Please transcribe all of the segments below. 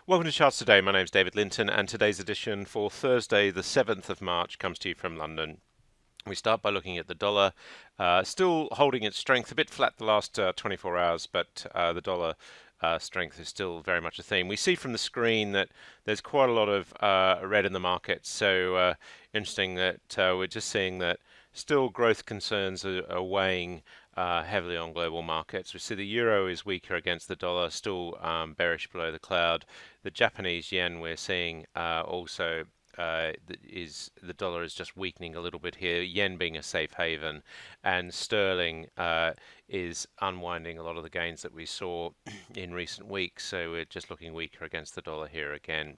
Welcome to Charts Today. My name's David Linton, and today's edition for Thursday, the 7th of March, comes to you from London. We start by looking at the dollar, still holding its strength, a bit flat the last 24 hours, but the dollar strength is still very much a theme. We see from the screen that there's quite a lot of red in the market, so interesting that we're just seeing that still growth concerns are weighing heavily on global markets. We see the euro is weaker against the dollar, still bearish below the cloud. The Japanese yen we're seeing also the dollar is just weakening a little bit here, yen being a safe haven, and sterling is unwinding a lot of the gains that we saw in recent weeks, so we're just looking weaker against the dollar here again.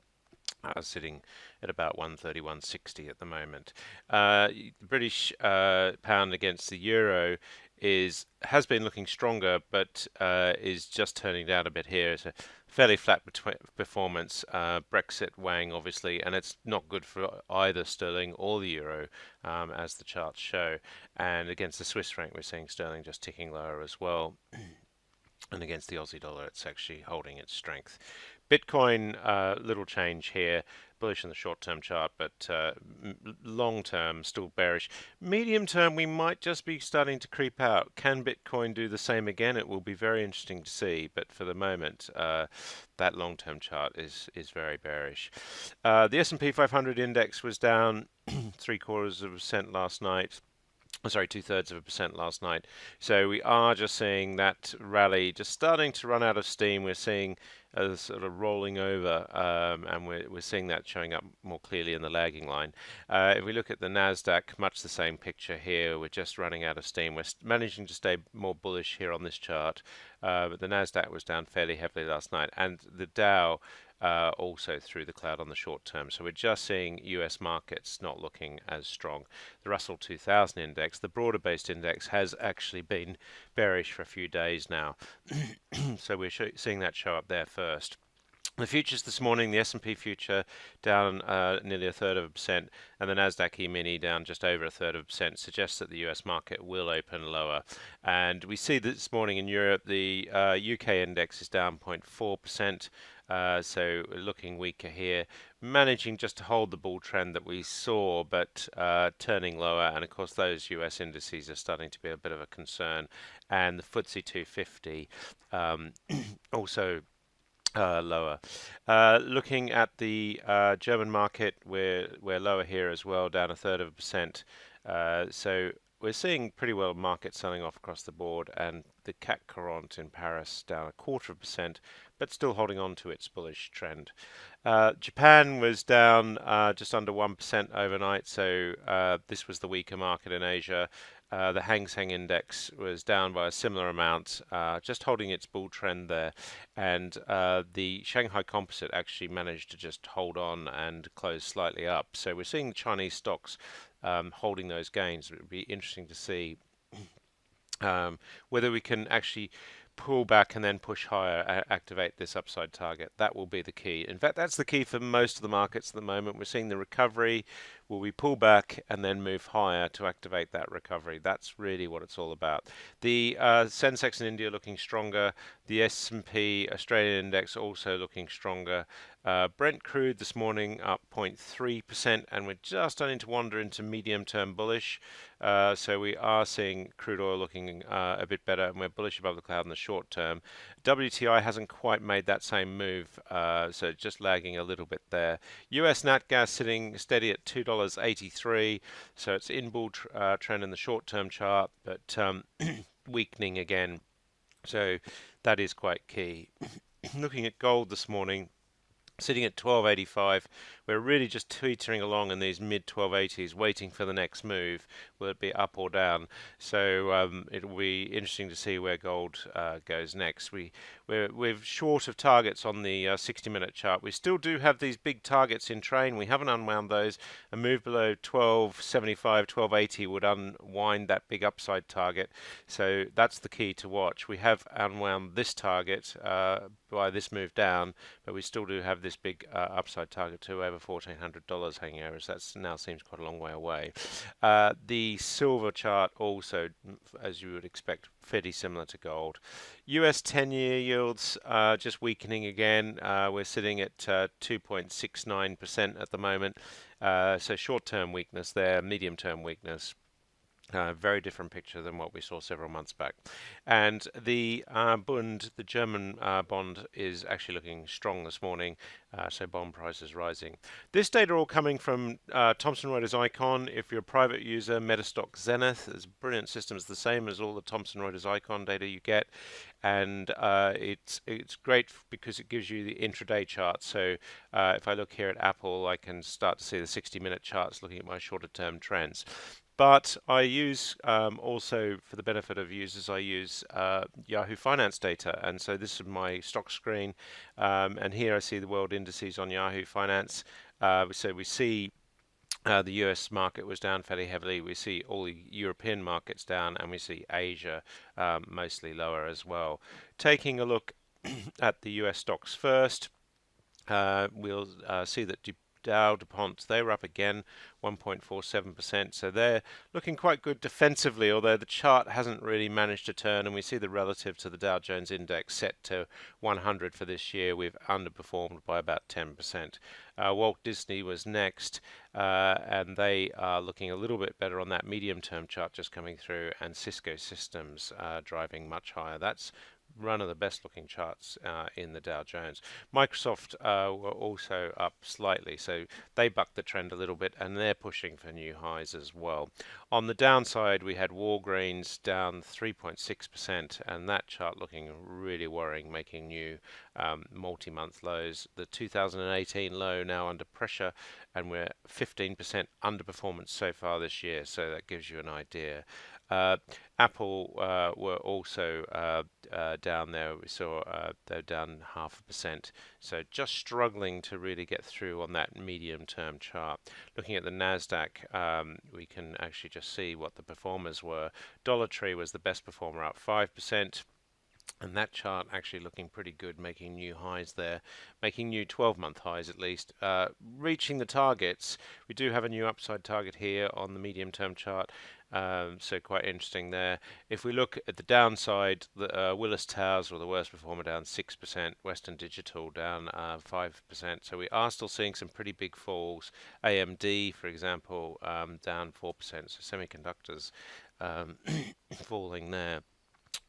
Sitting at about 131.60 at the moment. The British pound against the euro has been looking stronger, but is just turning down a bit here. It's a fairly flat performance. Brexit weighing obviously, and it's not good for either sterling or the euro, as the charts show. And against the Swiss franc, we're seeing sterling just ticking lower as well. And against the Aussie dollar, it's actually holding its strength. Bitcoin, little change here, bullish in the short-term chart, but long-term still bearish. Medium-term, we might just be starting to creep out. Can Bitcoin do the same again? It will be very interesting to see, but for the moment, that long-term chart is very bearish. The S&P 500 index was down 0.75% last night. Sorry, 2/3% last night. So we are just seeing that rally just starting to run out of steam. We're seeing a sort of rolling over, and we're seeing that showing up more clearly in the lagging line. If we look at the Nasdaq, much the same picture here. We're just running out of steam. We're managing to stay more bullish here on this chart, but the Nasdaq was down fairly heavily last night, and the Dow also through the cloud on the short term. So we're just seeing US markets not looking as strong. The Russell 2000 index, the broader based index, has actually been bearish for a few days now. So we're seeing that show up there first. The futures this morning, the S&P future down nearly 1/3%, and the Nasdaq E-mini down just over 1/3%, suggests that the US market will open lower. And we see this morning in Europe, the UK index is down 0.4%. So looking weaker here, managing just to hold the bull trend that we saw, but turning lower. And of course, those US indices are starting to be a bit of a concern. And the Footsie 250 also lower. Looking at the German market, we're lower here as well, down 1/3%. So we're seeing pretty well market selling off across the board, and the CAC 40 in Paris down 1/4%, but still holding on to its bullish trend. Japan was down just under 1% overnight, so this was the weaker market in Asia. The Hang Seng Index was down by a similar amount, just holding its bull trend there. And the Shanghai Composite actually managed to just hold on and close slightly up. So we're seeing Chinese stocks holding those gains. It would be interesting to see whether we can actually pull back and then push higher, activate this upside target. That will be the key. In fact, that's the key for most of the markets at the moment. We're seeing the recovery. Will we pull back and then move higher to activate that recovery? That's really what it's all about. The Sensex in India looking stronger. The S&P Australian index also looking stronger. Brent crude this morning up 0.3%, and we're just starting to wander into medium-term bullish. So we are seeing crude oil looking a bit better, and we're bullish above the cloud in the short term. WTI hasn't quite made that same move, so just lagging a little bit there. US nat gas sitting steady at $2.83, so it's in bull trend in the short-term chart, but weakening again. So that is quite key. Looking at gold this morning, sitting at 1285, we're really just teetering along in these mid 1280s, waiting for the next move. Will it be up or down? So it will be interesting to see where gold goes next. We're short of targets on the 60-minute chart. We still do have these big targets in train. We haven't unwound those. A move below 1275, 1280 would unwind that big upside target. So that's the key to watch. We have unwound this target by this move down, but we still do have this big upside target to over $1,400 hanging over us. That now seems quite a long way away. The silver chart also, as you would expect, fairly similar to gold. US 10-year yields just weakening again. We're sitting at 2.69% at the moment. So short-term weakness there, medium-term weakness. Very different picture than what we saw several months back. And the Bund, the German bond, is actually looking strong this morning, so bond prices rising. This data all coming from Thomson Reuters Icon. If you're a private user, Metastock Zenith, it's a brilliant system. It's the same as all the Thomson Reuters Icon data you get. And it's great because it gives you the intraday chart. So if I look here at Apple, I can start to see the 60-minute charts looking at my shorter term trends. But I use also, for the benefit of users, I use Yahoo Finance data. And so this is my stock screen. And here I see the world indices on Yahoo Finance. So we see the US market was down fairly heavily. We see all the European markets down, and we see Asia mostly lower as well. Taking a look at the US stocks first, we'll see that Dow, DuPont, they were up again 1.47%, so they're looking quite good defensively, although the chart hasn't really managed to turn, and we see the relative to the Dow Jones Index set to 100 for this year. We've underperformed by about 10%. Walt Disney was next, and they are looking a little bit better on that medium-term chart just coming through, and Cisco Systems driving much higher. That's one of the best looking charts in the Dow Jones. Microsoft were also up slightly, so they bucked the trend a little bit, and they're pushing for new highs as well. On the downside, we had Walgreens down 3.6%, and that chart looking really worrying, making new multi-month lows. The 2018 low now under pressure, and we're 15% underperformance so far this year, so that gives you an idea. Apple were also down there. We saw they're down 0.5%, so just struggling to really get through on that medium-term chart. Looking at the Nasdaq, we can actually just see what the performers were. Dollar Tree was the best performer, up 5%. And that chart actually looking pretty good, making new highs there, making new 12-month highs at least. Reaching the targets, we do have a new upside target here on the medium-term chart, so quite interesting there. If we look at the downside, the Willis Towers were the worst performer, down 6%, Western Digital down 5%, so we are still seeing some pretty big falls. AMD, for example, down 4%, so semiconductors falling there.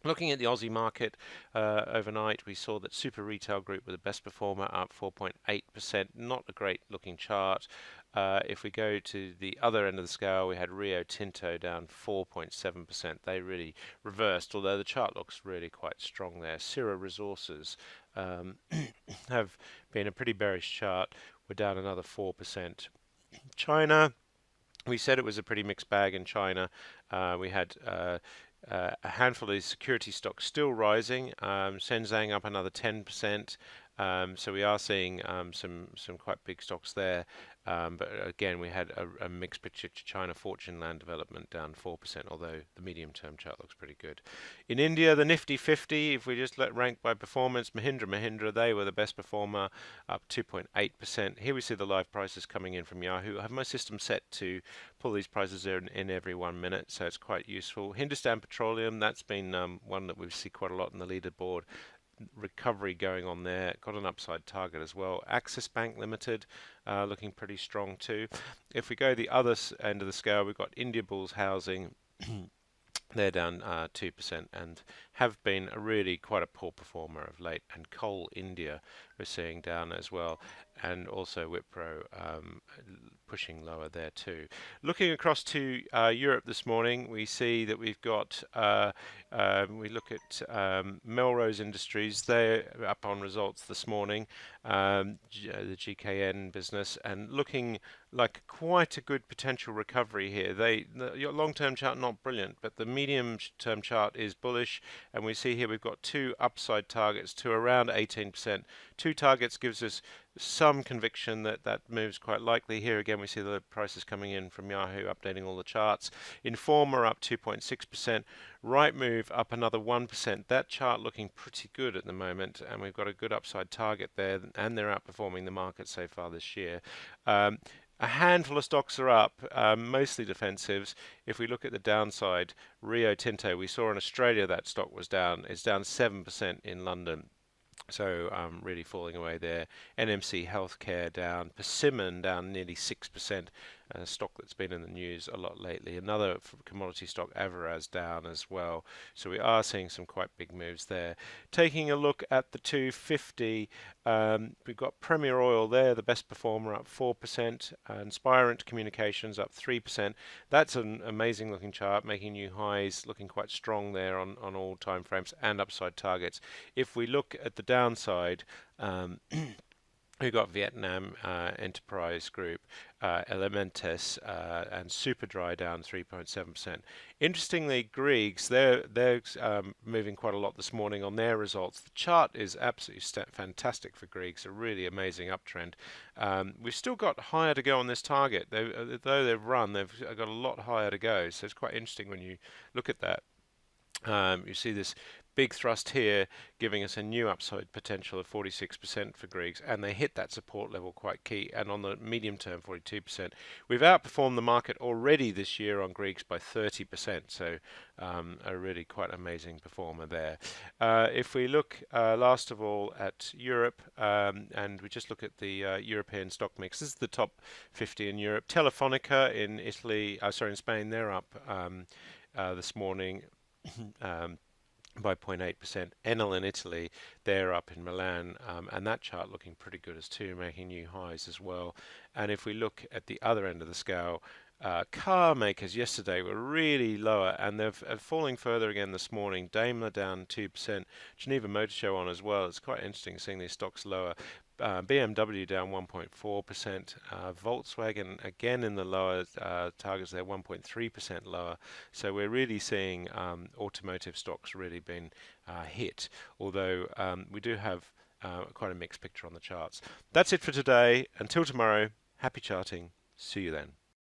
Looking at the Aussie market overnight, we saw that Super Retail Group were the best performer, up 4.8%. Not a great looking chart. If we go to the other end of the scale, we had Rio Tinto down 4.7%. They really reversed, although the chart looks really quite strong there. Syrah Resources have been a pretty bearish chart. We're down another 4%. China, we said it was a pretty mixed bag in China. We had a handful of these security stocks still rising. Shenzhen up another 10%. So we are seeing some quite big stocks there. But again, we had a mixed picture to China. Fortune Land Development down 4%, although the medium-term chart looks pretty good. In India, the Nifty 50, if we just rank by performance, Mahindra, they were the best performer, up 2.8%. Here we see the live prices coming in from Yahoo. I have my system set to pull these prices in every 1 minute, so it's quite useful. Hindustan Petroleum, that's been one that we see quite a lot in the leaderboard. Recovery going on there, got an upside target as well. Axis Bank Limited looking pretty strong too. If we go the other end of the scale, we've got India Bulls Housing. They're down 2% and have been really quite a poor performer of late. And Coal India we're seeing down as well, and also Wipro pushing lower there too. Looking across to Europe this morning, we see that we've got, we look at Melrose Industries. They're up on results this morning, the GKN business, and looking like quite a good potential recovery here. Your long-term chart not brilliant, but the medium-term chart is bullish, and we see here we've got two upside targets to around 18%, 2 targets gives us some conviction that that move's quite likely. Here again we see the prices coming in from Yahoo updating all the charts. Informa up 2.6%, Rightmove up another 1%. That chart looking pretty good at the moment, and we've got a good upside target there, and they're outperforming the market so far this year. A handful of stocks are up, mostly defensives. If we look at the downside, Rio Tinto, we saw in Australia that stock was down. It's down 7% in London. So really falling away there. NMC Healthcare down, Persimmon down nearly 6%, a stock that's been in the news a lot lately. Another commodity stock, Everaz, down as well. So we are seeing some quite big moves there. Taking a look at the 250, we've got Premier Oil there, the best performer, up 4%, and Spirent Communications up 3%. That's an amazing looking chart, making new highs, looking quite strong there on all time frames and upside targets. If we look at the downside, we've got Vietnam Enterprise Group, Elementes, and Superdry down 3.7%. Interestingly, Griegs, they're moving quite a lot this morning on their results. The chart is absolutely fantastic for Griegs, a really amazing uptrend. We've still got higher to go on this target. Though they've run, they've got a lot higher to go. So it's quite interesting when you look at that. You see this big thrust here giving us a new upside potential of 46% for Griegs, and they hit that support level quite key, and on the medium term 42%. We've outperformed the market already this year on Griegs by 30%, so a really quite amazing performer there. If we look last of all at Europe, and we just look at the European stock mix, this is the top 50 in Europe. Telefonica in Italy, in Spain, they're up this morning by 0.8%. Enel in Italy, they're up in Milan, and that chart looking pretty good as too, making new highs as well. And if we look at the other end of the scale, car makers yesterday were really lower, and they're falling further again this morning. Daimler down 2%, Geneva Motor Show on as well. It's quite interesting seeing these stocks lower. BMW down 1.4%, Volkswagen again in the lower targets, they're 1.3% lower. So we're really seeing automotive stocks really been hit, although we do have quite a mixed picture on the charts. That's it for today. Until tomorrow, happy charting. See you then.